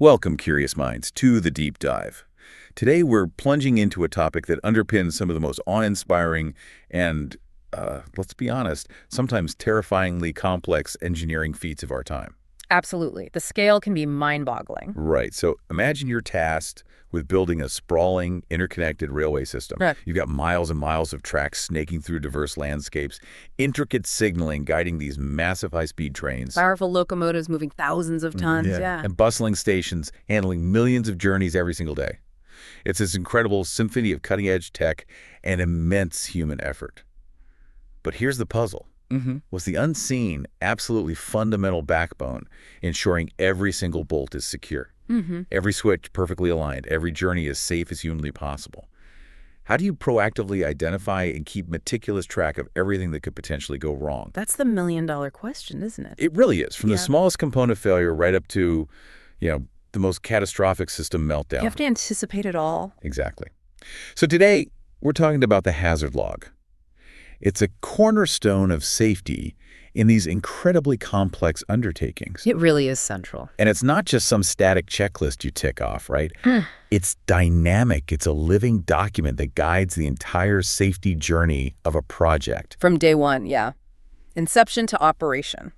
Welcome, curious minds, to the deep dive. Today, we're plunging into a topic that underpins some of the most awe-inspiring and, let's be honest, sometimes terrifyingly complex engineering feats of our time. Absolutely. The scale can be mind-boggling. Right. So imagine you're tasked with building a sprawling, interconnected railway system. Right. You've got miles and miles of tracks snaking through diverse landscapes, intricate signaling guiding these massive high-speed trains. Powerful locomotives moving thousands of tons, yeah. And bustling stations handling millions of journeys every single day. It's this incredible symphony of cutting-edge tech and immense human effort. But here's the puzzle. Was the unseen, absolutely fundamental backbone ensuring every single bolt is secure. Every switch perfectly aligned, every journey as safe as humanly possible. How do you proactively identify and keep meticulous track of everything that could potentially go wrong? That's the million-dollar question, isn't it? It really is, from the smallest component failure right up to, the most catastrophic system meltdown. You have to anticipate it all. Exactly. So today, we're talking about the hazard log. It's a cornerstone of safety in these incredibly complex undertakings. It really is central. And it's not just some static checklist you tick off, right? It's dynamic. It's a living document that guides the entire safety journey of a project. From day one, yeah. Inception to operation.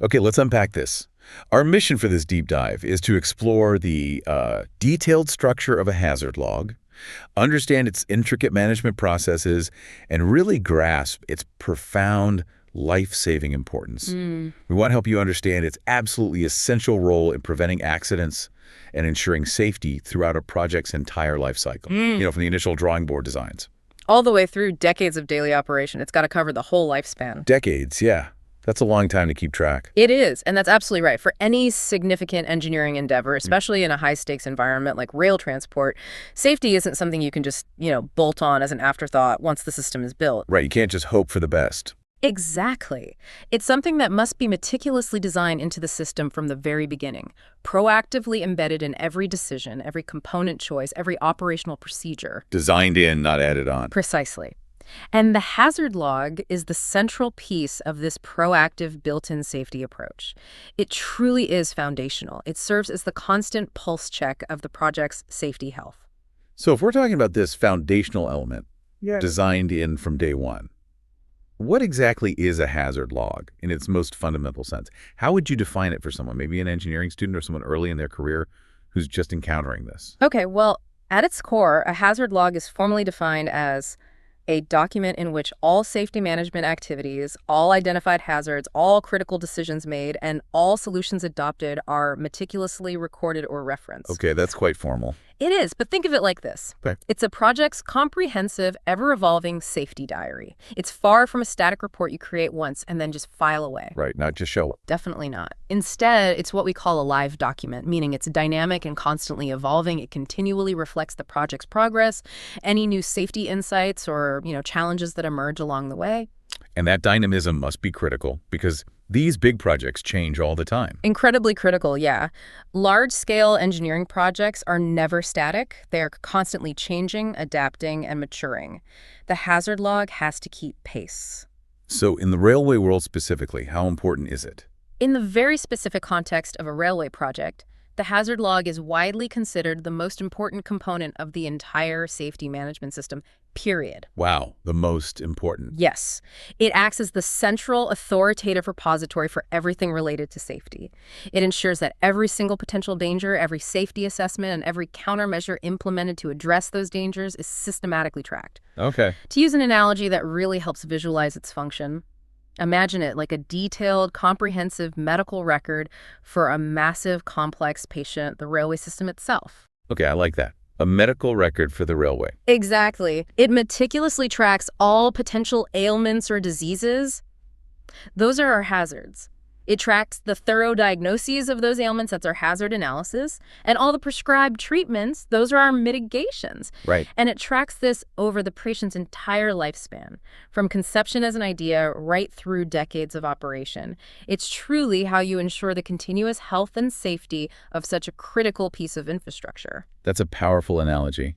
Okay, let's unpack this. Our mission for this deep dive is to explore the detailed structure of a hazard log, understand its intricate management processes, and really grasp its profound life-saving importance. We want to help you understand its absolutely essential role in preventing accidents and ensuring safety throughout a project's entire life cycle, from the initial drawing board designs. All the way through decades of daily operation. It's got to cover the whole lifespan. Decades, yeah. That's a long time to keep track. It is, and that's absolutely right. For any significant engineering endeavor, especially in a high-stakes environment like rail transport, safety isn't something you can just, bolt on as an afterthought once the system is built. Right, you can't just hope for the best. Exactly. It's something that must be meticulously designed into the system from the very beginning, proactively embedded in every decision, every component choice, every operational procedure. Designed in, not added on. Precisely. And the hazard log is the central piece of this proactive built-in safety approach. It truly is foundational. It serves as the constant pulse check of the project's safety health. So if we're talking about this foundational element, designed in from day one, what exactly is a hazard log in its most fundamental sense? How would you define it for someone, maybe an engineering student or someone early in their career who's just encountering this? Okay, well, at its core, a hazard log is formally defined as a document in which all safety management activities, all identified hazards, all critical decisions made, and all solutions adopted are meticulously recorded or referenced. Okay, that's quite formal. It is, but think of it like this. Okay. It's a project's comprehensive, ever-evolving safety diary. It's far from a static report you create once and then just file away. Right, not just show up. Definitely not. Instead, it's what we call a live document, meaning it's dynamic and constantly evolving. It continually reflects the project's progress, any new safety insights or, challenges that emerge along the way. And that dynamism must be critical because these big projects change all the time. Incredibly critical, yeah. Large-scale engineering projects are never static. They're constantly changing, adapting, and maturing. The hazard log has to keep pace. So in the railway world specifically, how important is it? In the very specific context of a railway project, the hazard log is widely considered the most important component of the entire safety management system, period. Wow, the most important. Yes. It acts as the central authoritative repository for everything related to safety. It ensures that every single potential danger, every safety assessment, and every countermeasure implemented to address those dangers is systematically tracked. Okay. To use an analogy that really helps visualize its function, imagine it like a detailed, comprehensive medical record for a massive, complex patient, the railway system itself. Okay, I like that. A medical record for the railway. Exactly. It meticulously tracks all potential ailments or diseases. Those are our hazards. It tracks the thorough diagnoses of those ailments, that's our hazard analysis, and all the prescribed treatments, those are our mitigations. Right. And it tracks this over the patient's entire lifespan, from conception as an idea right through decades of operation. It's truly how you ensure the continuous health and safety of such a critical piece of infrastructure. That's a powerful analogy.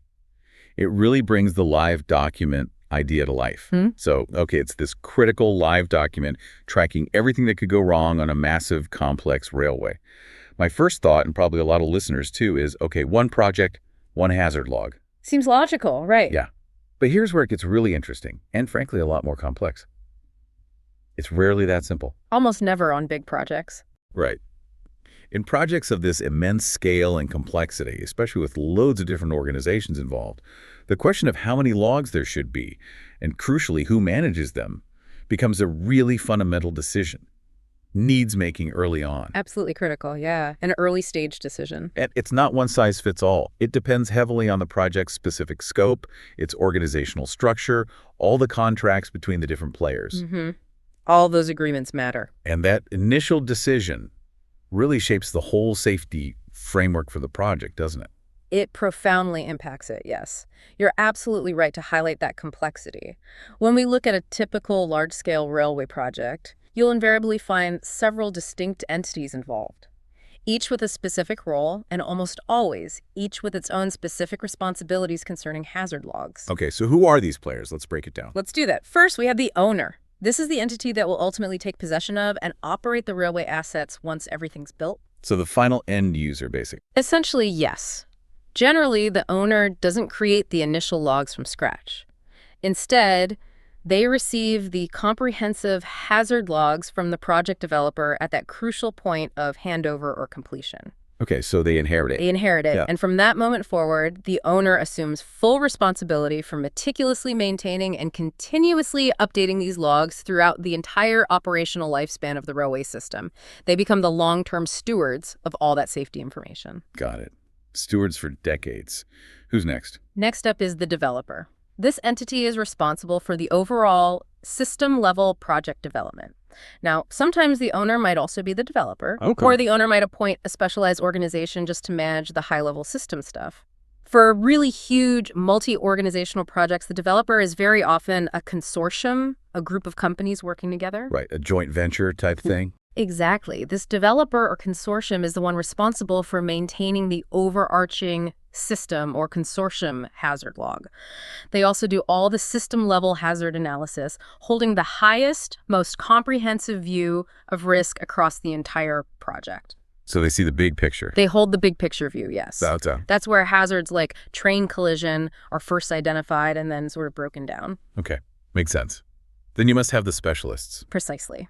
It really brings the live document idea to life. So, okay, it's this critical live document tracking everything that could go wrong on a massive, complex railway. My first thought, and probably a lot of listeners too, is, okay, one project, one hazard log. Seems logical, right? Yeah. But here's where it gets really interesting, and frankly, a lot more complex. It's rarely that simple. Almost never on big projects. Right. In projects of this immense scale and complexity, especially with loads of different organizations involved, the question of how many logs there should be, and crucially, who manages them, becomes a really fundamental decision. Needs making early on. Absolutely critical, yeah. An early stage decision. And it's not one size fits all. It depends heavily on the project's specific scope, its organizational structure, all the contracts between the different players. All those agreements matter. And that initial decision really shapes the whole safety framework for the project, doesn't it? It profoundly impacts it, yes. You're absolutely right to highlight that complexity. When we look at a typical large-scale railway project, you'll invariably find several distinct entities involved, each with a specific role, and almost always each with its own specific responsibilities concerning hazard logs. Okay, so who are these players? Let's break it down. Let's do that. First, we have the owner. This is the entity that will ultimately take possession of and operate the railway assets once everything's built. So the final end user, basically. Essentially, yes. Generally, the owner doesn't create the initial logs from scratch. Instead, they receive the comprehensive hazard logs from the project developer at that crucial point of handover or completion. Okay, so they inherit it. They inherit it, and from that moment forward, the owner assumes full responsibility for meticulously maintaining and continuously updating these logs throughout the entire operational lifespan of the railway system. They become the long-term stewards of all that safety information. Got it. Stewards for decades. Who's next? Next up is the developer. This entity is responsible for the overall system-level project development. Now, sometimes the owner might also be the developer, or the owner might appoint a specialized organization just to manage the high-level system stuff. For really huge multi-organizational projects, the developer is very often a consortium, a group of companies working together. Right, a joint venture type thing. Exactly. This developer or consortium is the one responsible for maintaining the overarching system or consortium hazard log. They also do all the system-level hazard analysis, holding the highest, most comprehensive view of risk across the entire project. So they see the big picture. They hold the big picture view, yes. That's where hazards like train collision are first identified and then sort of broken down. Okay, makes sense. Then you must have the specialists. Precisely.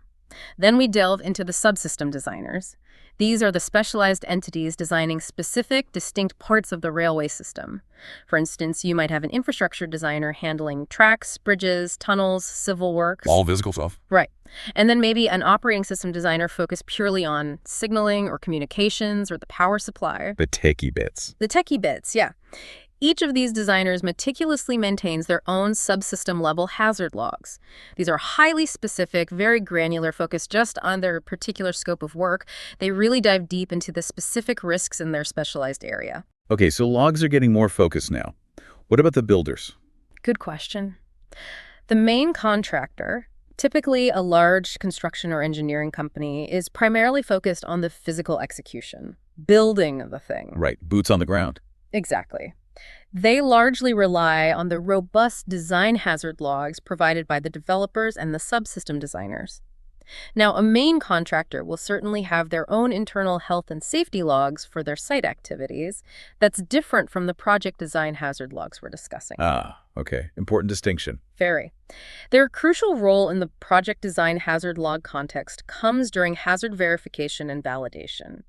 Then we delve into the subsystem designers. These are the specialized entities designing specific, distinct parts of the railway system. For instance, you might have an infrastructure designer handling tracks, bridges, tunnels, civil works. All physical stuff. Right. And then maybe an operating system designer focused purely on signaling or communications or the power supply. The techie bits. The techie bits, yeah. Each of these designers meticulously maintains their own subsystem-level hazard logs. These are highly specific, very granular, focused just on their particular scope of work. They really dive deep into the specific risks in their specialized area. Okay, so logs are getting more focused now. What about the builders? Good question. The main contractor, typically a large construction or engineering company, is primarily focused on the physical execution, building the thing. Right, boots on the ground. Exactly. They largely rely on the robust design hazard logs provided by the developers and the subsystem designers. Now, a main contractor will certainly have their own internal health and safety logs for their site activities. That's different from the project design hazard logs we're discussing. Okay. Important distinction. Very. Their crucial role in the project design hazard log context comes during hazard verification and validation.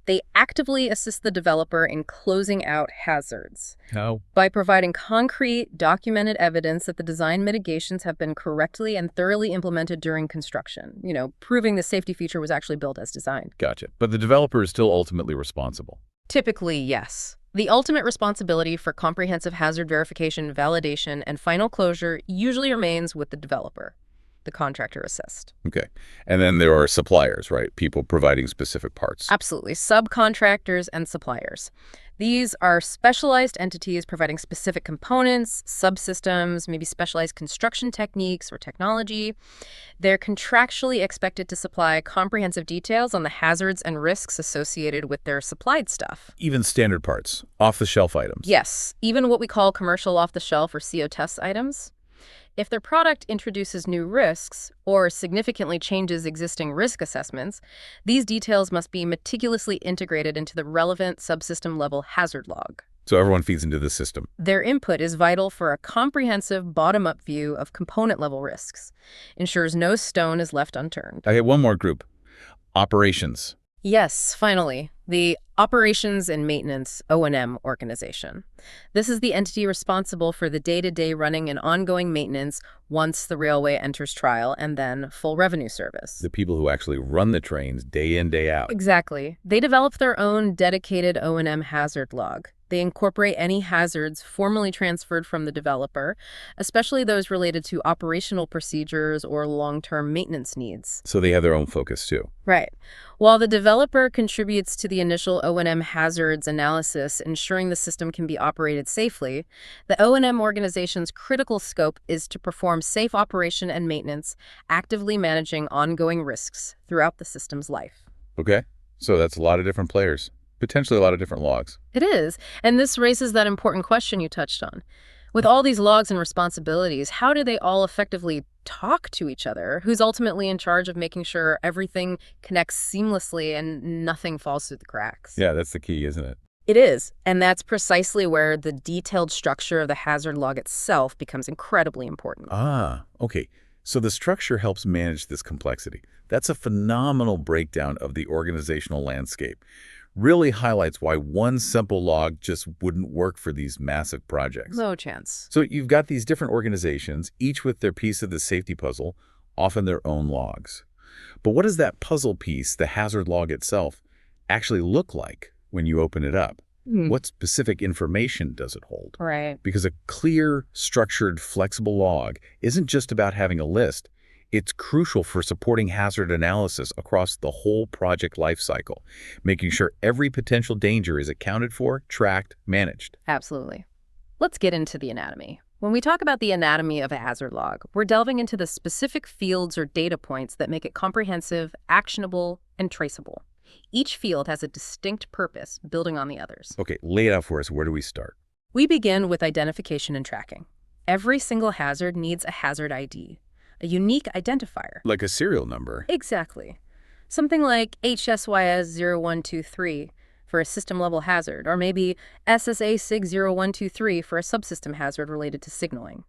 They actively assist the developer in closing out hazards. How? By providing concrete, documented evidence that the design mitigations have been correctly and thoroughly implemented during construction, proving the safety feature was actually built as designed. Gotcha. But the developer is still ultimately responsible. Typically, yes. The ultimate responsibility for comprehensive hazard verification, validation, and final closure usually remains with the developer. The contractor assist. Okay. And then there are suppliers, right? People providing specific parts. Absolutely. Subcontractors and suppliers. These are specialized entities providing specific components, subsystems, maybe specialized construction techniques or technology. They're contractually expected to supply comprehensive details on the hazards and risks associated with their supplied stuff. Even standard parts, off-the-shelf items. Yes, even what we call commercial off-the-shelf or CO test items. If their product introduces new risks or significantly changes existing risk assessments, these details must be meticulously integrated into the relevant subsystem-level hazard log. So everyone feeds into the system. Their input is vital for a comprehensive bottom-up view of component-level risks, ensures no stone is left unturned. Okay, one more group. Operations. Yes, finally, the Operations and Maintenance O&M organization. This is the entity responsible for the day-to-day running and ongoing maintenance once the railway enters trial and then full revenue service. The people who actually run the trains day in, day out. Exactly. They develop their own dedicated O&M hazard log. They incorporate any hazards formally transferred from the developer, especially those related to operational procedures or long-term maintenance needs. So they have their own focus too. Right. While the developer contributes to the initial O&M hazards analysis, ensuring the system can be operated safely, the O&M organization's critical scope is to perform safe operation and maintenance, actively managing ongoing risks throughout the system's life. Okay, so that's a lot of different players. Potentially a lot of different logs. It is, and this raises that important question you touched on. With all these logs and responsibilities, how do they all effectively talk to each other? Who's ultimately in charge of making sure everything connects seamlessly and nothing falls through the cracks? Yeah, that's the key, isn't it? It is, and that's precisely where the detailed structure of the hazard log itself becomes incredibly important. Ah, okay. So the structure helps manage this complexity. That's a phenomenal breakdown of the organizational landscape. Really highlights why one simple log just wouldn't work for these massive projects. No chance. So you've got these different organizations, each with their piece of the safety puzzle, often their own logs. But what does that puzzle piece, the hazard log itself, actually look like when you open it up? What specific information does it hold? Right. Because a clear, structured, flexible log isn't just about having a list. It's crucial for supporting hazard analysis across the whole project lifecycle, making sure every potential danger is accounted for, tracked, managed. Absolutely. Let's get into the anatomy. When we talk about the anatomy of a hazard log, we're delving into the specific fields or data points that make it comprehensive, actionable, and traceable. Each field has a distinct purpose, building on the others. Okay, lay it out for us. Where do we start? We begin with identification and tracking. Every single hazard needs a hazard ID, a unique identifier. Like a serial number. Exactly. Something like HSYS0123 for a system-level hazard, or maybe SSA-SIG0123 for a subsystem hazard related to signaling.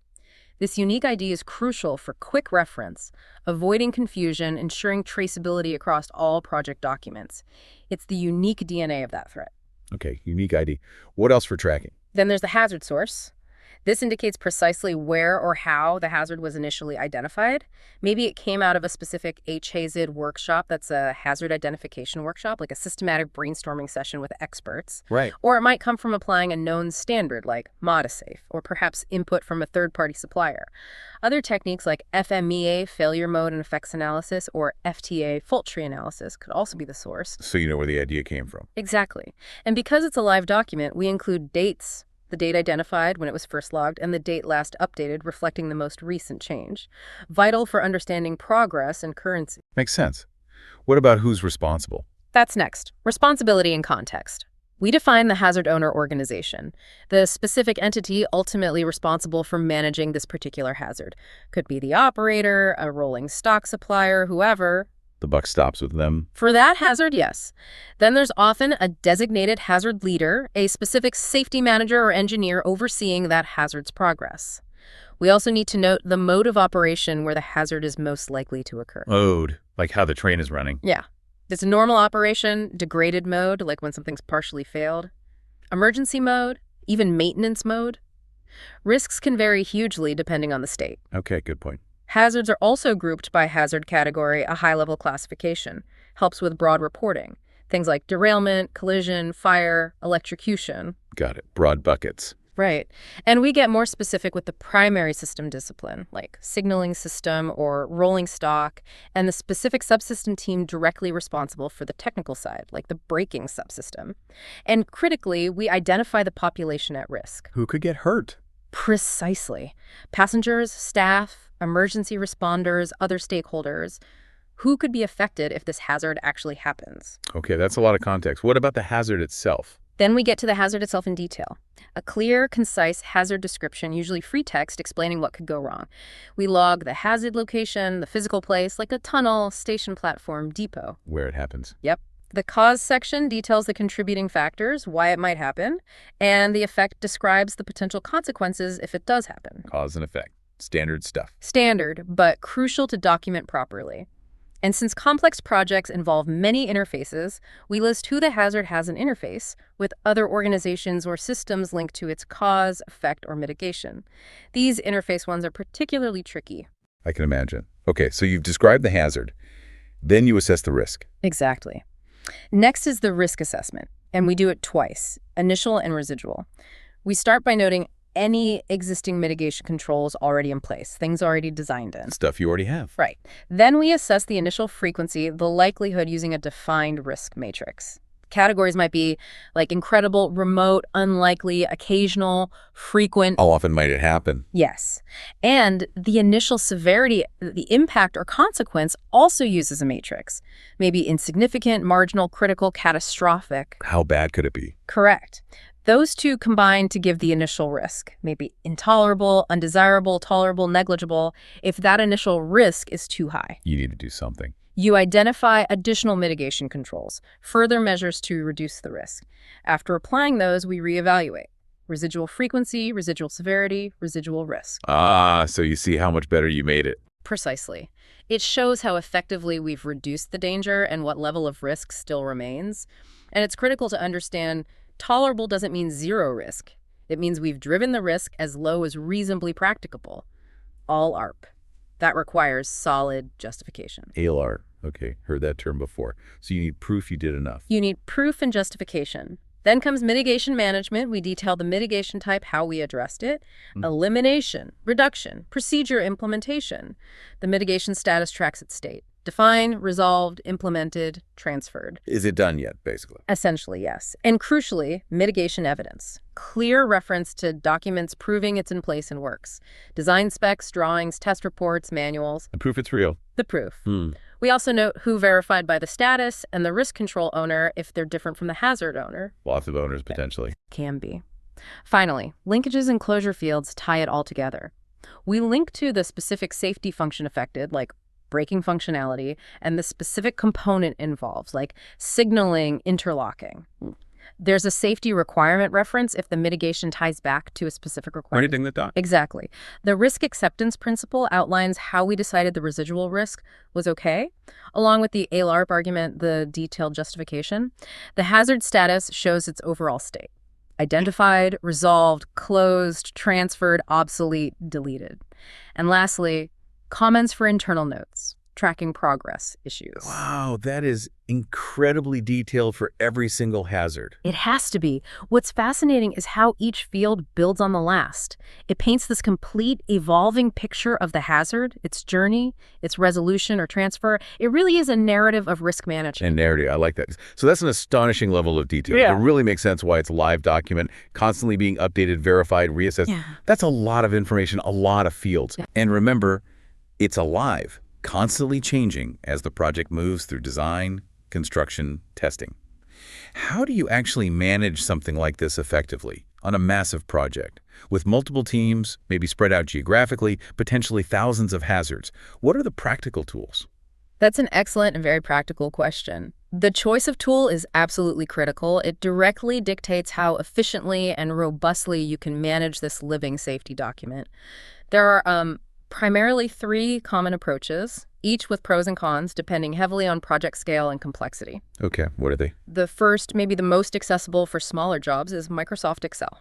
This unique ID is crucial for quick reference, avoiding confusion, ensuring traceability across all project documents. It's the unique DNA of that threat. Okay, unique ID. What else for tracking? Then there's the hazard source. This indicates precisely where or how the hazard was initially identified. Maybe it came out of a specific HAZard workshop that's a hazard identification workshop, like a systematic brainstorming session with experts. Right. Or it might come from applying a known standard like Modisafe, or perhaps input from a third-party supplier. Other techniques like FMEA, failure mode and effects analysis, or FTA, fault tree analysis, could also be the source. So you know where the idea came from. Exactly. And because it's a live document, we include dates, the date identified when it was first logged, and the date last updated, reflecting the most recent change. Vital for understanding progress and currency. Makes sense. What about who's responsible? That's next. Responsibility and context. We define the hazard owner organization, the specific entity ultimately responsible for managing this particular hazard. Could be the operator, a rolling stock supplier, whoever. The buck stops with them. For that hazard, yes. Then there's often a designated hazard leader, a specific safety manager or engineer overseeing that hazard's progress. We also need to note the mode of operation where the hazard is most likely to occur. Mode, like how the train is running. Yeah. It's a normal operation, degraded mode, like when something's partially failed, emergency mode, even maintenance mode. Risks can vary hugely depending on the state. Okay, good point. Hazards are also grouped by hazard category, a high-level classification. Helps with broad reporting. Things like derailment, collision, fire, electrocution. Got it. Broad buckets. Right. And we get more specific with the primary system discipline, like signaling system or rolling stock, and the specific subsystem team directly responsible for the technical side, like the braking subsystem. And critically, we identify the population at risk. Who could get hurt? Precisely. Passengers, staff, emergency responders, other stakeholders. Who could be affected if this hazard actually happens? Okay, that's a lot of context. What about the hazard itself? Then we get to the hazard itself in detail. A clear, concise hazard description, usually free text, explaining what could go wrong. We log the hazard location, the physical place, like a tunnel, station platform, depot. Where it happens. Yep. The cause section details the contributing factors, why it might happen, and the effect describes the potential consequences if it does happen. Cause and effect. Standard stuff. Standard, but crucial to document properly. And since complex projects involve many interfaces, we list who the hazard has an interface with other organizations or systems linked to its cause, effect, or mitigation. These interface ones are particularly tricky. I can imagine. Okay, so you've described the hazard. Then you assess the risk. Exactly. Next is the risk assessment, and we do it twice, initial and residual. We start by noting any existing mitigation controls already in place, things already designed in. Stuff you already have. Right. Then we assess the initial frequency, the likelihood using a defined risk matrix. Categories might be like incredible, remote, unlikely, occasional, frequent. How often might it happen? Yes. And the initial severity, the impact or consequence also uses a matrix. Maybe insignificant, marginal, critical, catastrophic. How bad could it be? Correct. Those two combine to give the initial risk, maybe intolerable, undesirable, tolerable, negligible. If that initial risk is too high, You need to do something. you identify additional mitigation controls, further measures to reduce the risk. After applying those, we reevaluate. Residual frequency, residual severity, residual risk. So you see how much better you made it. Precisely. It shows how effectively we've reduced the danger and what level of risk still remains. And it's critical to understand tolerable doesn't mean zero risk. It means we've driven the risk as low as reasonably practicable. All ARP. That requires solid justification. ALR. Okay, heard that term before. So you need proof you did enough. You need proof and justification. Then comes mitigation management. We detail the mitigation type, how we addressed it, elimination, reduction, procedure implementation. The mitigation status tracks its state. Defined, resolved, implemented, transferred. Is it done yet, basically? Essentially, yes. And crucially, mitigation evidence. Clear reference to documents proving it's in place and works. Design specs, drawings, test reports, manuals. The proof it's real. The proof. We also note who verified by the status and the risk control owner if they're different from the hazard owner. Lots of owners, potentially. Can be. Finally, linkages and closure fields tie it all together. We link to the specific safety function affected, like braking functionality, and the specific component involved, like signaling, interlocking. There's a safety requirement reference if the mitigation ties back to a specific Or requirement. anything that does. Exactly. The risk acceptance principle outlines how we decided the residual risk was okay, along with the ALARP argument, the detailed justification. The hazard status shows its overall state. Identified, resolved, closed, transferred, obsolete, deleted. And lastly, comments for internal notes, tracking progress issues. Wow, that is incredibly detailed for every single hazard. It has to be. What's fascinating is how each field builds on the last. It paints this complete, evolving picture of the hazard, its journey, its resolution or transfer. It really is a narrative of risk management. And narrative, I like that. So that's an astonishing level of detail. Yeah. It really makes sense why it's a live document, constantly being updated, verified, reassessed. Yeah. That's a lot of information, a lot of fields. And remember, it's alive, constantly changing as the project moves through design, construction, testing. How do you actually manage something like this effectively on a massive project? With multiple teams, maybe spread out geographically, potentially thousands of hazards. What are the practical tools? That's an excellent and very practical question. The choice of tool is absolutely critical. It directly dictates how efficiently and robustly you can manage this living safety document. There are primarily 3 common approaches, each with pros and cons, depending heavily on project scale and complexity. Okay, what are they? The first, maybe the most accessible for smaller jobs, is Microsoft Excel.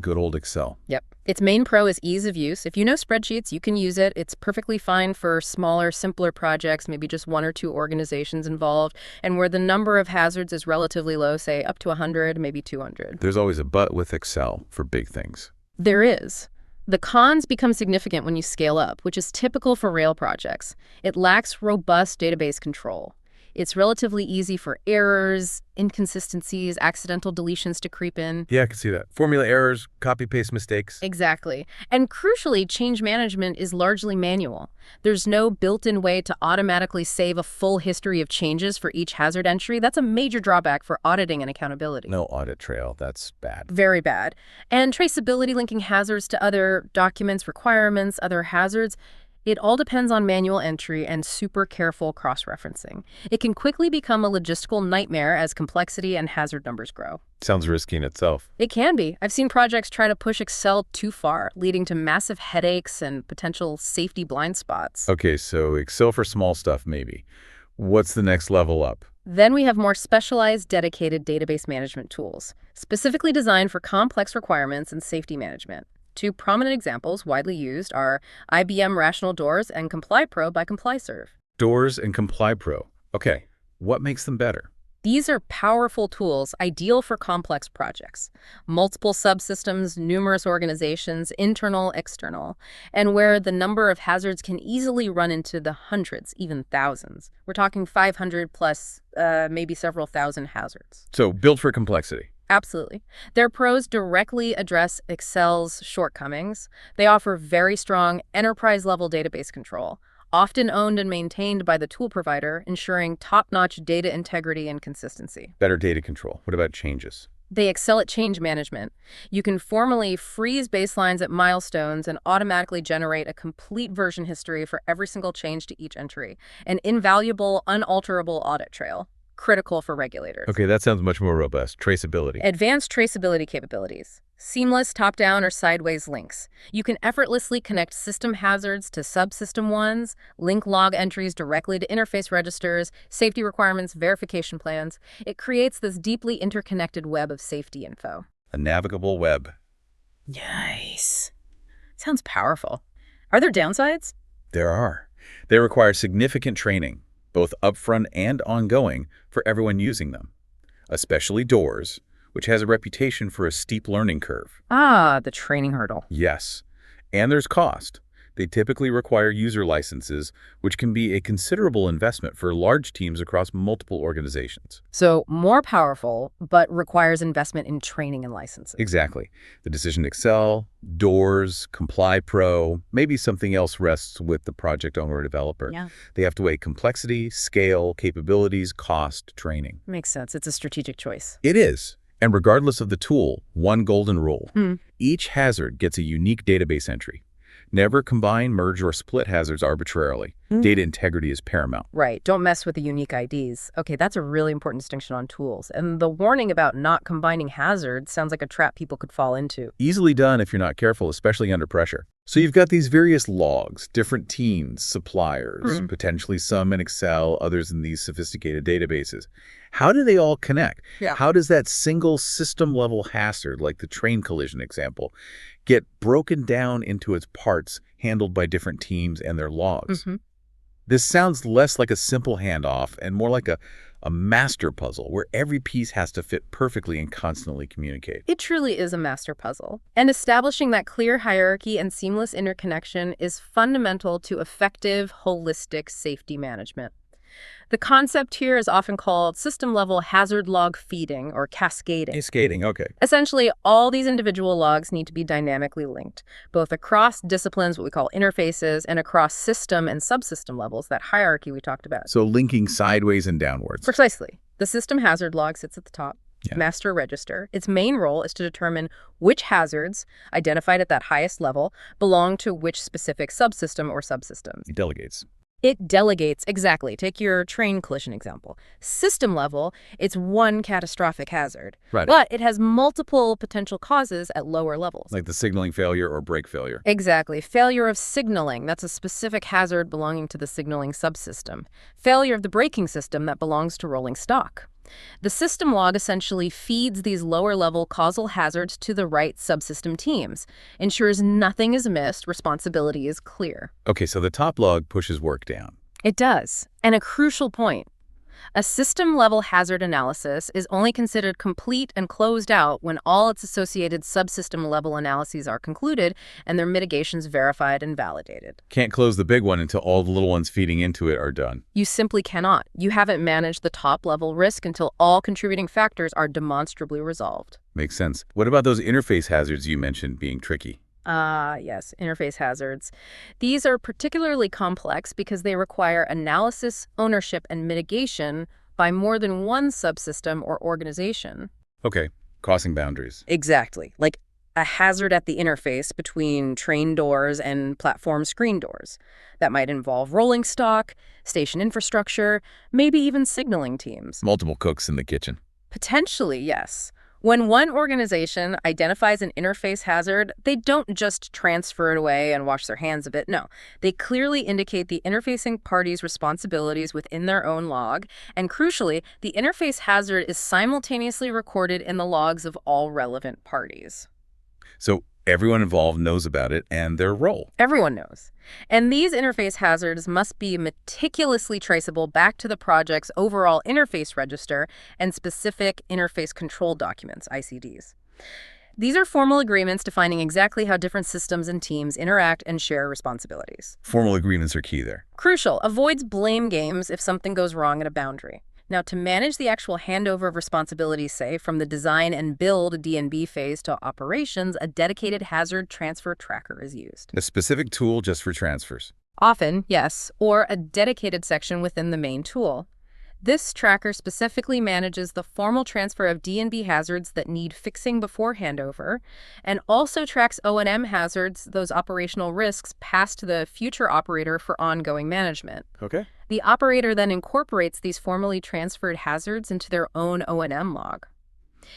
Good old Excel. Yep. Its main pro is ease of use. If you know spreadsheets, you can use it. It's perfectly fine for smaller, simpler projects, maybe just 1 or 2 organizations involved, and where the number of hazards is relatively low, say up to 100, maybe 200. There's always a but with Excel for big things. There is. The cons become significant when you scale up, which is typical for rail projects. It lacks robust database control. It's relatively easy for errors, inconsistencies, accidental deletions to creep in. Yeah, I can see that. Formula errors, copy-paste mistakes. Exactly. And crucially, change management is largely manual. There's no built-in way to automatically save a full history of changes for each hazard entry. That's a major drawback for auditing and accountability. No audit trail. That's bad. Very bad. And traceability linking hazards to other documents, requirements, other hazards, it all depends on manual entry and super careful cross-referencing. It can quickly become a logistical nightmare as complexity and hazard numbers grow. Sounds risky in itself. It can be. I've seen projects try to push Excel too far, leading to massive headaches and potential safety blind spots. Okay, so Excel for small stuff, maybe. What's the next level up? Then we have more specialized, dedicated database management tools, specifically designed for complex requirements and safety management. Two prominent examples widely used are IBM Rational Doors and Comply Pro by ComplyServe. Doors and Comply Pro. Okay, what makes them better? These are powerful tools ideal for complex projects, multiple subsystems, numerous organizations, internal, external, and where the number of hazards can easily run into the hundreds, even thousands. We're talking 500 plus, maybe several thousand hazards. So built for complexity. Absolutely. Their pros directly address Excel's shortcomings. They offer very strong enterprise-level database control, often owned and maintained by the tool provider, ensuring top-notch data integrity and consistency. Better data control. What about changes? They excel at change management. You can formally freeze baselines at milestones and automatically generate a complete version history for every single change to each entry, an invaluable, unalterable audit trail. Critical for regulators. Okay, that sounds much more robust. Traceability. Advanced traceability capabilities. Seamless top-down or sideways links. You can effortlessly connect system hazards to subsystem ones, link log entries directly to interface registers, safety requirements, verification plans. It creates this deeply interconnected web of safety info. A navigable web. Nice. Sounds powerful. Are there downsides? There are. They require significant training, both upfront and ongoing, for everyone using them, especially Doors, which has a reputation for a steep learning curve. Ah, the training hurdle. Yes. And there's cost. They typically require user licenses, which can be a considerable investment for large teams across multiple organizations. So more powerful, but requires investment in training and licensing. Exactly. The decision to Excel, Doors, Comply Pro, maybe something else rests with the project owner or developer. Yeah. They have to weigh complexity, scale, capabilities, cost, training. Makes sense. It's a strategic choice. It is. And regardless of the tool, one golden rule. Each hazard gets a unique database entry. Never combine, merge, or split hazards arbitrarily. Data integrity is paramount. Right. Don't mess with the unique IDs. Okay, that's a really important distinction on tools. And the warning about not combining hazards sounds like a trap people could fall into. Easily done if you're not careful, especially under pressure. So you've got these various logs, different teams, suppliers, potentially some in Excel, others in these sophisticated databases. How do they all connect? Yeah. How does that single system-level hazard, like the train collision example, get broken down into its parts handled by different teams and their logs? This sounds less like a simple handoff and more like a master puzzle where every piece has to fit perfectly and constantly communicate. It truly is a master puzzle. And establishing that clear hierarchy and seamless interconnection is fundamental to effective, holistic safety management. The concept here is often called system-level hazard log feeding or cascading. Cascading, okay. Essentially, all these individual logs need to be dynamically linked, both across disciplines, what we call interfaces, and across system and subsystem levels, that hierarchy we talked about. So linking sideways and downwards. Precisely. The system hazard log sits at the top. Yeah. Master register. Its main role is to determine which hazards, identified at that highest level, belong to which specific subsystem or subsystems. It delegates. It delegates, exactly. Take your train collision example. System level, it's one catastrophic hazard. Right. But it has multiple potential causes at lower levels. Like the signaling failure or brake failure. Exactly. Failure of signaling, that's a specific hazard belonging to the signaling subsystem. Failure of the braking system, that belongs to rolling stock. The system log essentially feeds these lower-level causal hazards to the right subsystem teams, ensures nothing is missed, responsibility is clear. Okay, so the top log pushes work down. It does. And a crucial point. A system-level hazard analysis is only considered complete and closed out when all its associated subsystem-level analyses are concluded and their mitigations verified and validated. Can't close the big one until all the little ones feeding into it are done. You simply cannot. You haven't managed the top-level risk until all contributing factors are demonstrably resolved. Makes sense. What about those interface hazards you mentioned being tricky? Yes, interface hazards. These are particularly complex because they require analysis, ownership, and mitigation by more than one subsystem or organization. Okay, crossing boundaries. Exactly. Like a hazard at the interface between train doors and platform screen doors. That might involve rolling stock, station infrastructure, maybe even signaling teams. Multiple cooks in the kitchen. Potentially, yes. When one organization identifies an interface hazard, they don't just transfer it away and wash their hands of it. No, they clearly indicate the interfacing party's responsibilities within their own log. And crucially, the interface hazard is simultaneously recorded in the logs of all relevant parties. So everyone involved knows about it and their role. Everyone knows. And these interface hazards must be meticulously traceable back to the project's overall interface register and specific interface control documents, ICDs. These are formal agreements defining exactly how different systems and teams interact and share responsibilities. Formal agreements are key there. Crucial. Avoids blame games if something goes wrong at a boundary. Now, to manage the actual handover of responsibilities, say, from the design and build D&B phase to operations, a dedicated hazard transfer tracker is used. A specific tool just for transfers. Often, yes, or a dedicated section within the main tool. This tracker specifically manages the formal transfer of D&B hazards that need fixing before handover, and also tracks O&M hazards, those operational risks, passed to the future operator for ongoing management. Okay. The operator then incorporates these formally transferred hazards into their own O&M log.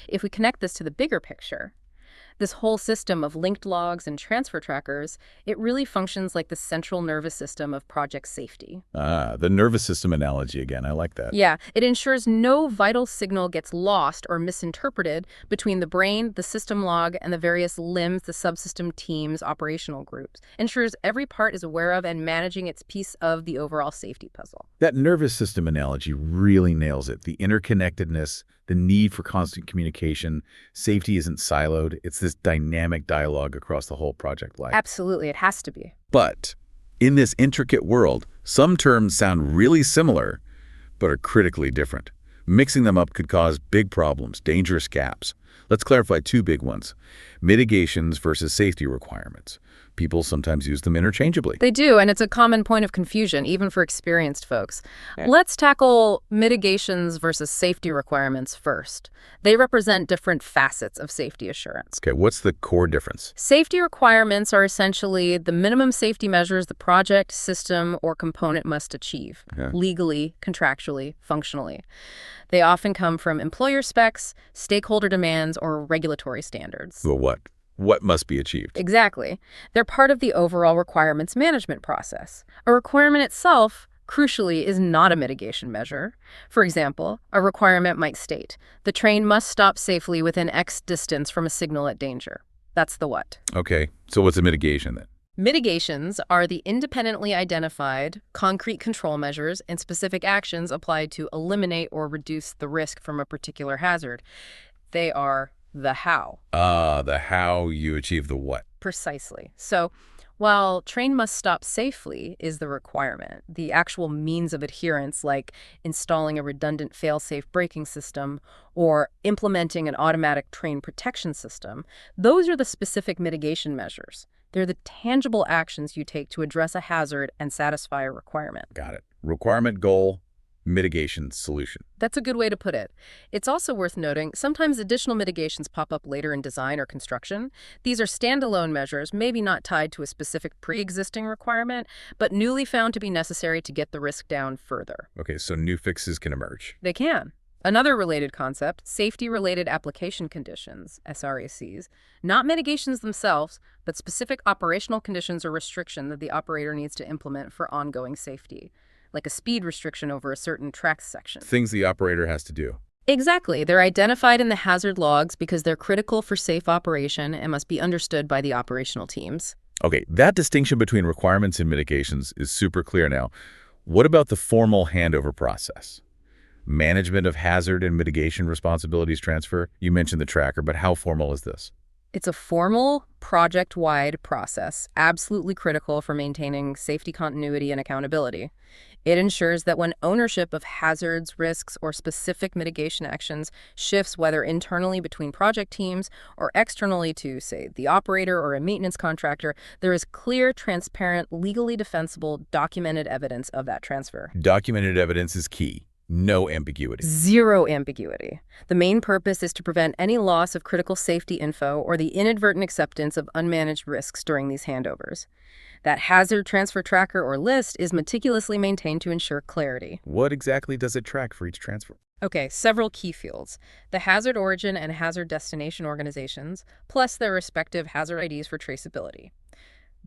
If we connect this to the bigger picture, this whole system of linked logs and transfer trackers, it really functions like the central nervous system of project safety. The nervous system analogy again. I like that. Yeah, it ensures no vital signal gets lost or misinterpreted between the brain, the system log, and the various limbs, the subsystem teams, operational groups. Ensures every part is aware of and managing its piece of the overall safety puzzle. That nervous system analogy really nails it. The interconnectedness, the need for constant communication. Safety isn't siloed. It's this dynamic dialogue across the whole project life. Absolutely, it has to be. But in this intricate world, some terms sound really similar, but are critically different. Mixing them up could cause big problems, dangerous gaps. Let's clarify two big ones: mitigations versus safety requirements. People sometimes use them interchangeably. They do, and it's a common point of confusion, even for experienced folks. Let's tackle mitigations versus safety requirements first. They represent different facets of safety assurance. Okay, what's the core difference? Safety requirements are essentially the minimum safety measures the project, system, or component must achieve, legally, contractually, functionally. They often come from employer specs, stakeholder demands, or regulatory standards. Well, what? What must be achieved? Exactly. They're part of the overall requirements management process. A requirement itself, crucially, is not a mitigation measure. For example, a requirement might state, the train must stop safely within X distance from a signal at danger. That's the what. Okay, so what's a mitigation then? Mitigations are the independently identified, concrete control measures and specific actions applied to eliminate or reduce the risk from a particular hazard. They are the how. The how you achieve the what. Precisely. So while train must stop safely is the requirement, the actual means of adherence, like installing a redundant fail-safe braking system or implementing an automatic train protection system, those are the specific mitigation measures. They're the tangible actions you take to address a hazard and satisfy a requirement. Got it. Requirement, goal, mitigation, solution. That's a good way to put it. It's also worth noting, sometimes additional mitigations pop up later in design or construction. These are standalone measures, maybe not tied to a specific pre-existing requirement, but newly found to be necessary to get the risk down further. Okay, so new fixes can emerge. They can. Another related concept, safety-related application conditions, SRACs, not mitigations themselves, but specific operational conditions or restriction that the operator needs to implement for ongoing safety, like a speed restriction over a certain track section. Things the operator has to do. Exactly. They're identified in the hazard logs because they're critical for safe operation and must be understood by the operational teams. Okay, that distinction between requirements and mitigations is super clear now. What about the formal handover process? Management of hazard and mitigation responsibilities transfer. You mentioned the tracker, but how formal is this? It's a formal, project-wide process, absolutely critical for maintaining safety continuity and accountability. It ensures that when ownership of hazards, risks, or specific mitigation actions shifts, whether internally between project teams or externally to, say, the operator or a maintenance contractor, there is clear, transparent, legally defensible, documented evidence of that transfer. Documented evidence is key. No ambiguity. Zero ambiguity. The main purpose is to prevent any loss of critical safety info or the inadvertent acceptance of unmanaged risks during these handovers. That hazard transfer tracker or list is meticulously maintained to ensure clarity. What exactly does it track for each transfer? Okay, several key fields. The hazard origin and hazard destination organizations, plus their respective hazard IDs for traceability.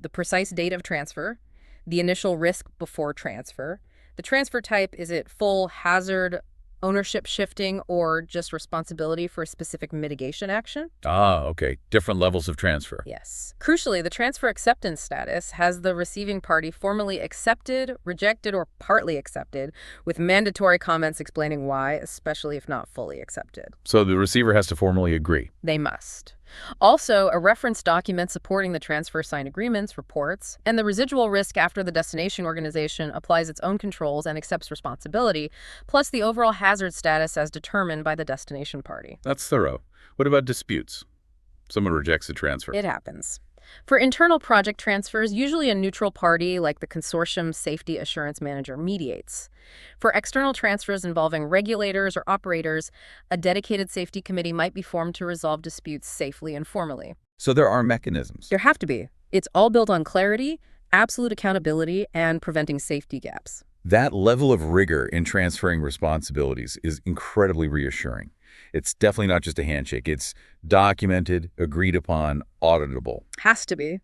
The precise date of transfer, the initial risk before transfer, the transfer type, is it full hazard ownership shifting or just responsibility for a specific mitigation action? Ah, okay. Different levels of transfer. Yes. Crucially, the transfer acceptance status has the receiving party formally accepted, rejected, or partly accepted, with mandatory comments explaining why, especially if not fully accepted. So the receiver has to formally agree. They must. Also, a reference document supporting the transfer signed agreements, reports, and the residual risk after the destination organization applies its own controls and accepts responsibility, plus the overall hazard status as determined by the destination party. That's thorough. What about disputes? Someone rejects a transfer. It happens. For internal project transfers, usually a neutral party like the consortium safety assurance manager mediates. For external transfers involving regulators or operators, a dedicated safety committee might be formed to resolve disputes safely and formally. So there are mechanisms. There have to be. It's all built on clarity, absolute accountability, and preventing safety gaps. That level of rigor in transferring responsibilities is incredibly reassuring. It's definitely not just a handshake. It's documented, agreed upon, auditable. Has to be.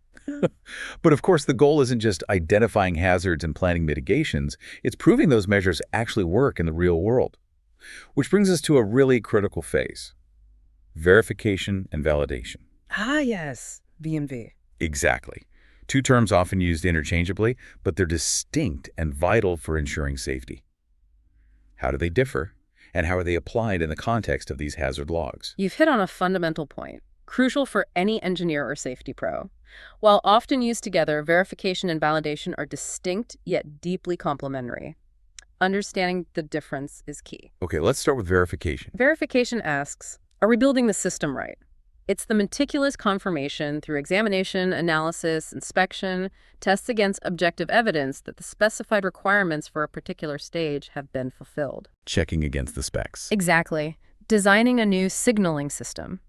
But of course, the goal isn't just identifying hazards and planning mitigations. It's proving those measures actually work in the real world. Which brings us to a really critical phase: verification and validation. Ah, yes. V&V. Exactly. Two terms often used interchangeably, but they're distinct and vital for ensuring safety. How do they differ? And how are they applied in the context of these hazard logs? You've hit on a fundamental point, crucial for any engineer or safety pro. While often used together, verification and validation are distinct yet deeply complementary. Understanding the difference is key. Okay, let's start with verification. Verification asks, are we building the system right? It's the meticulous confirmation through examination, analysis, inspection, tests against objective evidence that the specified requirements for a particular stage have been fulfilled. Checking against the specs. Exactly. Designing a new signaling system.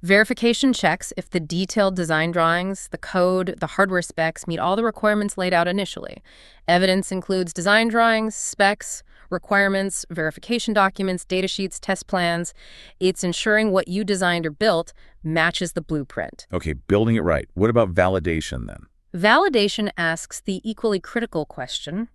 Verification checks if the detailed design drawings, the code, the hardware specs meet all the requirements laid out initially. Evidence includes design drawings, specs, requirements, verification documents, datasheets, test plans. It's ensuring what you designed or built matches the blueprint. Okay, building it right. What about validation then? Validation asks the equally critical question,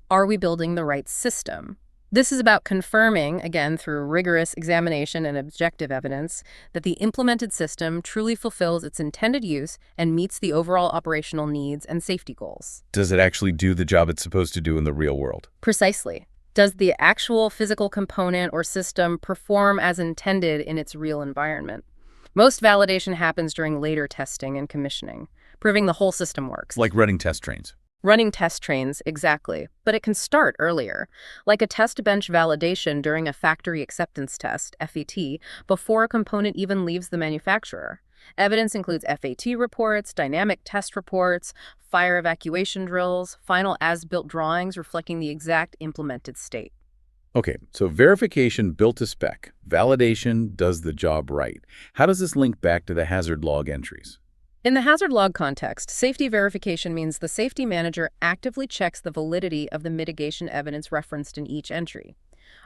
are we building the right system? This is about confirming, again through rigorous examination and objective evidence, that the implemented system truly fulfills its intended use and meets the overall operational needs and safety goals. Does it actually do the job it's supposed to do in the real world? Precisely. Does the actual physical component or system perform as intended in its real environment? Most validation happens during later testing and commissioning, proving the whole system works. Like running test trains. Running test trains, exactly. But it can start earlier, like a test bench validation during a factory acceptance test, FAT, before a component even leaves the manufacturer. Evidence includes FAT reports, dynamic test reports, fire evacuation drills, final as-built drawings reflecting the exact implemented state. Okay, so verification built to spec. Validation does the job right. How does this link back to the hazard log entries? In the hazard log context, safety verification means the safety manager actively checks the validity of the mitigation evidence referenced in each entry.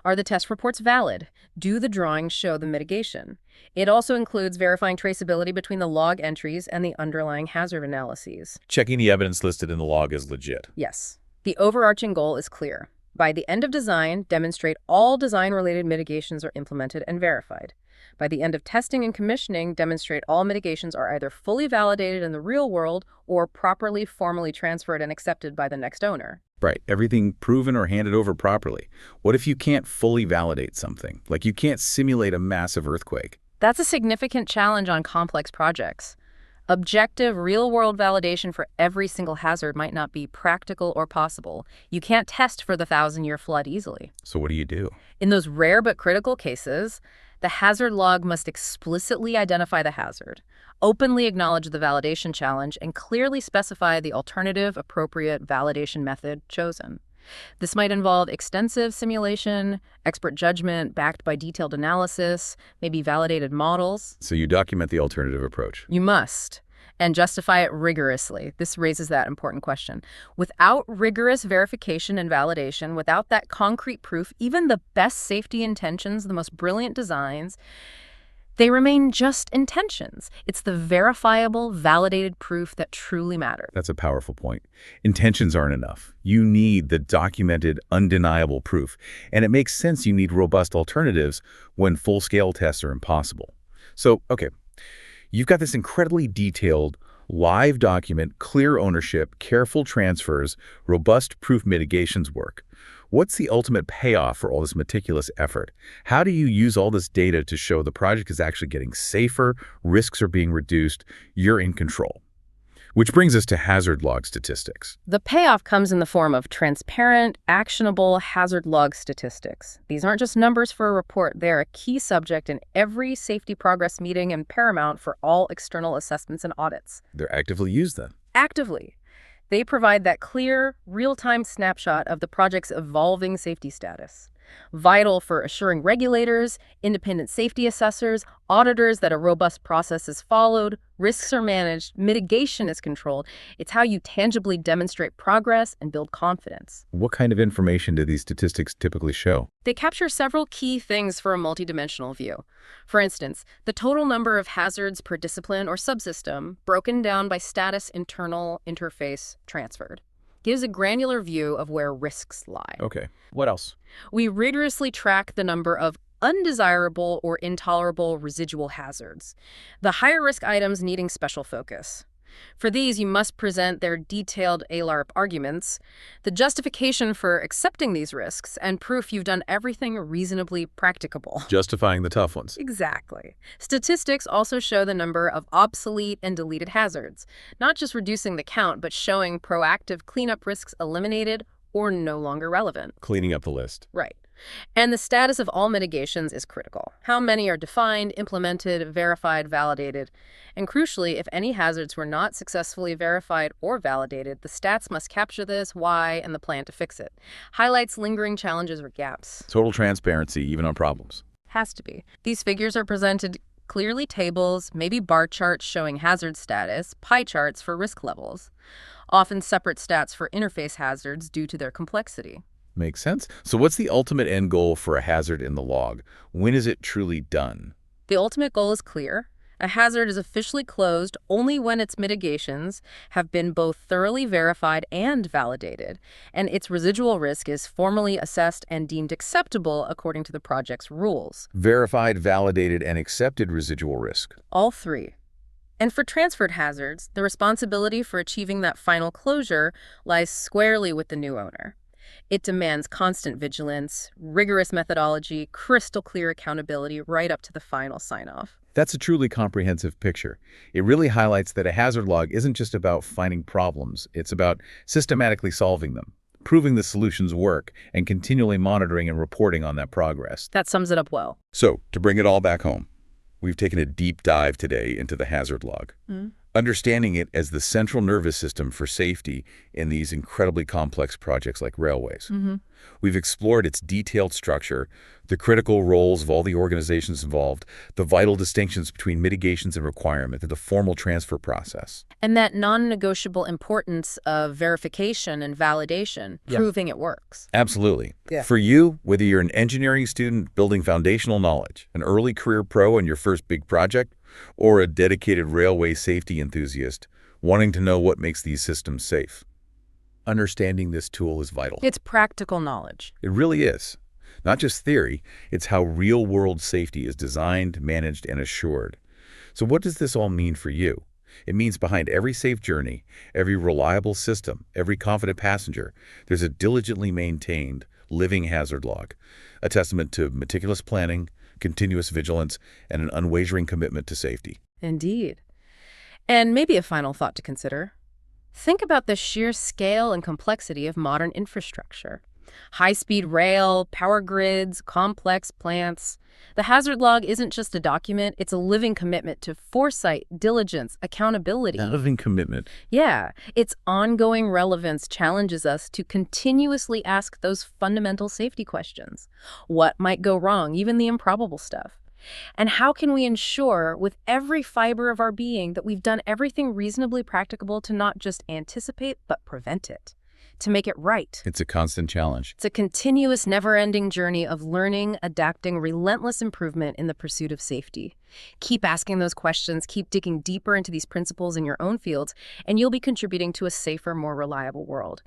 Are the test reports valid? Do the drawings show the mitigation? It also includes verifying traceability between the log entries and the underlying hazard analyses. Checking the evidence listed in the log is legit. Yes. The overarching goal is clear. By the end of design, demonstrate all design-related mitigations are implemented and verified. By the end of testing and commissioning, demonstrate all mitigations are either fully validated in the real world or properly formally transferred and accepted by the next owner. Right, everything proven or handed over properly. What if you can't fully validate something? Like you can't simulate a massive earthquake? That's a significant challenge on complex projects. Objective, real-world validation for every single hazard might not be practical or possible. You can't test for the 1,000-year flood easily. So what do you do? In those rare but critical cases, the hazard log must explicitly identify the hazard, openly acknowledge the validation challenge, and clearly specify the alternative, appropriate validation method chosen. This might involve extensive simulation, expert judgment backed by detailed analysis, maybe validated models. So you document the alternative approach. You must, and justify it rigorously. This raises that important question. Without rigorous verification and validation, without that concrete proof, even the best safety intentions, the most brilliant designs, they remain just intentions. It's the verifiable, validated proof that truly matters. That's a powerful point. Intentions aren't enough. You need the documented, undeniable proof. And it makes sense you need robust alternatives when full-scale tests are impossible. So, okay, you've got this incredibly detailed, live document, clear ownership, careful transfers, robust proof mitigations work. What's the ultimate payoff for all this meticulous effort? How do you use all this data to show the project is actually getting safer, risks are being reduced, you're in control? Which brings us to hazard log statistics. The payoff comes in the form of transparent, actionable hazard log statistics. These aren't just numbers for a report. They're a key subject in every safety progress meeting and paramount for all external assessments and audits. They're actively used then? Actively. They provide that clear, real-time snapshot of the project's evolving safety status, vital for assuring regulators, independent safety assessors, auditors that a robust process is followed, risks are managed, mitigation is controlled. It's how you tangibly demonstrate progress and build confidence. What kind of information do these statistics typically show? They capture several key things for a multidimensional view. For instance, the total number of hazards per discipline or subsystem, broken down by status internal interface transferred, gives a granular view of where risks lie. Okay, what else? We rigorously track the number of undesirable or intolerable residual hazards, the higher risk items needing special focus. For these, you must present their detailed ALARP arguments, the justification for accepting these risks, and proof you've done everything reasonably practicable. Justifying the tough ones. Exactly. Statistics also show the number of obsolete and deleted hazards, not just reducing the count, but showing proactive cleanup risks eliminated or no longer relevant. Cleaning up the list. Right. And the status of all mitigations is critical. How many are defined, implemented, verified, validated? And crucially, if any hazards were not successfully verified or validated, the stats must capture this, why, and the plan to fix it. Highlights lingering challenges or gaps. Total transparency, even on problems. Has to be. These figures are presented clearly, tables, maybe bar charts showing hazard status, pie charts for risk levels, often separate stats for interface hazards due to their complexity. Makes sense. So what's the ultimate end goal for a hazard in the log? When is it truly done? The ultimate goal is clear. A hazard is officially closed only when its mitigations have been both thoroughly verified and validated, and its residual risk is formally assessed and deemed acceptable according to the project's rules. Verified, validated, and accepted residual risk. All three. And for transferred hazards, the responsibility for achieving that final closure lies squarely with the new owner. It demands constant vigilance, rigorous methodology, crystal clear accountability right up to the final sign-off. That's a truly comprehensive picture. It really highlights that a hazard log isn't just about finding problems. It's about systematically solving them, proving the solutions work, and continually monitoring and reporting on that progress. That sums it up well. So, to bring it all back home, we've taken a deep dive today into the hazard log. Understanding it as the central nervous system for safety in these incredibly complex projects like railways. We've explored its detailed structure, the critical roles of all the organizations involved, the vital distinctions between mitigations and requirement, and the formal transfer process. And that non-negotiable importance of verification and validation, proving it works. Absolutely. Yeah. For you, whether you're an engineering student building foundational knowledge, an early career pro in your first big project, or a dedicated railway safety enthusiast wanting to know what makes these systems safe, understanding this tool is vital. It's practical knowledge. It really is. Not just theory, it's how real-world safety is designed, managed, and assured. So what does this all mean for you? It means behind every safe journey, every reliable system, every confident passenger, there's a diligently maintained, living hazard log, a testament to meticulous planning, continuous vigilance, and an unwavering commitment to safety. Indeed. And maybe a final thought to consider. Think about the sheer scale and complexity of modern infrastructure. High-speed rail, power grids, complex plants. The hazard log isn't just a document, it's a living commitment to foresight, diligence, accountability. A living commitment. Yeah, its ongoing relevance challenges us to continuously ask those fundamental safety questions. What might go wrong, even the improbable stuff? And how can we ensure with every fiber of our being that we've done everything reasonably practicable to not just anticipate, but prevent it, to make it right? It's a constant challenge. It's a continuous, never-ending journey of learning, adapting, relentless improvement in the pursuit of safety. Keep asking those questions, keep digging deeper into these principles in your own fields, and you'll be contributing to a safer, more reliable world.